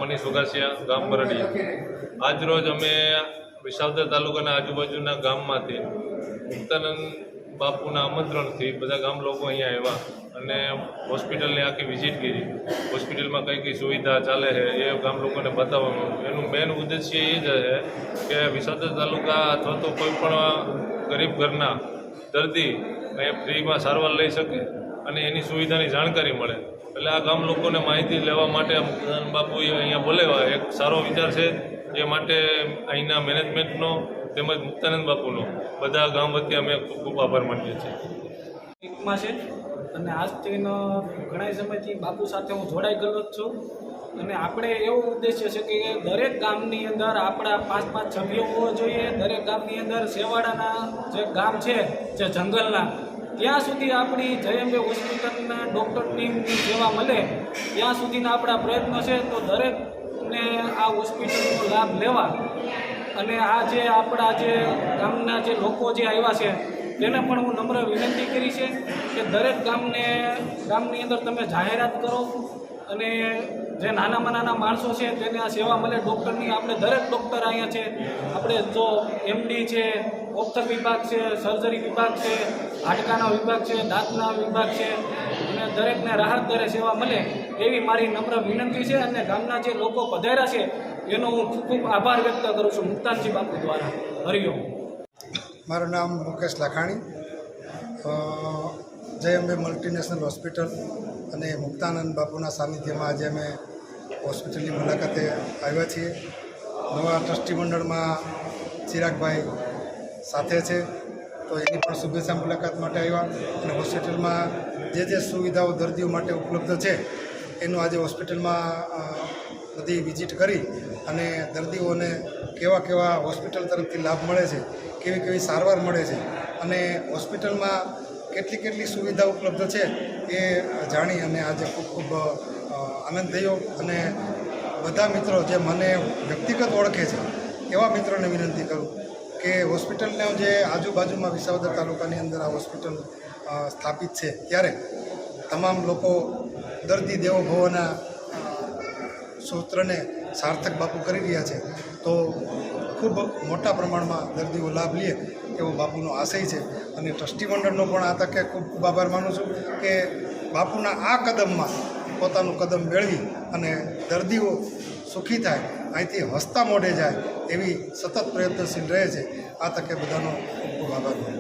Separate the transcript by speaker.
Speaker 1: મનીષ વઘાસિયા, ગામ બરડિયા। આજરોજ અમે વિસાવદર તાલુકાના આજુબાજુના ગામમાંથી મુક્તાનંદ બાપુના આમંત્રણથી બધા ગામ લોકો અહીંયા આવ્યા અને હોસ્પિટલની આખી વિઝિટ કરી। હોસ્પિટલમાં કઈ કઈ સુવિધા ચાલે છે એ ગામ લોકોને બતાવવાનું। એનું મેન ઉદ્દેશ્ય એ જ છે કે વિસાવદર તાલુકા અથવા તો કોઈ પણ ગરીબ ઘરના દર્દી એ ફ્રીમાં સારવાર લઈ શકે અને એની સુવિધાની જાણકારી મળે। એટલે આ ગામ લોકોને માહિતી લેવા માટે મુક્તાનંદ બાપુએ અહીંયા બોલાવ્યા। એક સારો વિચાર છે, એ માટે અહીંના મેનેજમેન્ટનો તેમજ મુક્તાનંદ બાપુનો બધા ગામ વતી અમે ખૂબ ખૂબ આભાર માનીએ છીએ।
Speaker 2: છે અને આજથી ઘણા સમયથી બાપુ સાથે હું જોડાઈ ગયેલો જ છું અને આપણે એવો ઉદ્દેશ્ય છે કે દરેક ગામની અંદર આપણા 5-5 સભ્યો હોવા જોઈએ। દરેક ગામની અંદર છેવાડાના જે ગામ છે જે જંગલના ત્યાં સુધી આપણી જયંબે હોસ્પિટલના ડૉક્ટર ટીમની સેવા મળે ત્યાં સુધીના આપણા પ્રયત્નો છે। તો દરેકને આ હોસ્પિટલનો લાભ લેવા અને આ જે આપણા જે ગામના જે લોકો જે આવ્યા છે તેને પણ હું નમ્ર વિનંતી કરી છે કે દરેક ગામની અંદર તમે જાહેરાત કરો અને જે નાનામાં નાના માણસો છે તેને આ સેવા મળે ડૉક્ટરની। આપણે દરેક ડૉક્ટર અહીંયા છે, આપણે જો એમડી છે, ઓપ્થર વિભાગ છે, સર્જરી વિભાગ છે, હાડકાના વિભાગ છે, દાંતના વિભાગ છે અને દરેકને રાહત દરે સેવા મળે એવી મારી નમ્ર વિનંતી છે અને ગામના જે લોકો પધાર્યા છે એનો હું ખૂબ ખૂબ આભાર વ્યક્ત કરું છું મુક્તાનજી બાપુ દ્વારા। હરિઓમ।
Speaker 3: મારું નામ મુકેશ લાખાણી, જયંબે મલ્ટીનેશનલ હોસ્પિટલ અને મુક્તાનંદ બાપુના સાનિધ્યમાં આજે અમે હોસ્પિટલની મુલાકાતે આવ્યા છીએ। નવા ટ્રસ્ટી મંડળમાં ચિરાગભાઈ સાથે છે, તો એની પણ શુભેચ્છા મુલાકાત માટે આવ્યા અને હોસ્પિટલમાં જે સુવિધાઓ દર્દીઓ માટે ઉપલબ્ધ છે એનું આજે હોસ્પિટલમાં બધી વિઝિટ કરી અને દર્દીઓને કેવા હોસ્પિટલ તરફથી લાભ મળે છે, કેવી સારવાર મળે છે અને હોસ્પિટલમાં કેટલી સુવિધા ઉપલબ્ધ છે એ જાણી અને આજે ખૂબ આનંદ થયો। અને બધા મિત્રો જે મને વ્યક્તિગત ઓળખે છે એવા મિત્રોને વિનંતી કરું કે હોસ્પિટલને જે આજુબાજુમાં વિસાવદર તાલુકાની અંદર આ હોસ્પિટલ સ્થાપિત છે ત્યારે તમામ લોકો દર્દી દેવો ભવના સૂત્રને સાર્થક બાપુ કરી રહ્યા છે, તો ખૂબ મોટા પ્રમાણમાં દર્દીઓ લાભ લે એવો બાપુનો આશય છે। અને ટ્રસ્ટી મંડળનો પણ આ તકે ખૂબ આભાર માનું છું કે બાપુના આ કદમમાં પોતાનું કદમ મેળવી અને દર્દીઓ સુખી થાય, અહીંથી હસતા મોઢે જાય એવી સતત પ્રયત્નશીલ રહે છે। આ તકે બધાનો ખૂબ આભાર માનું છું।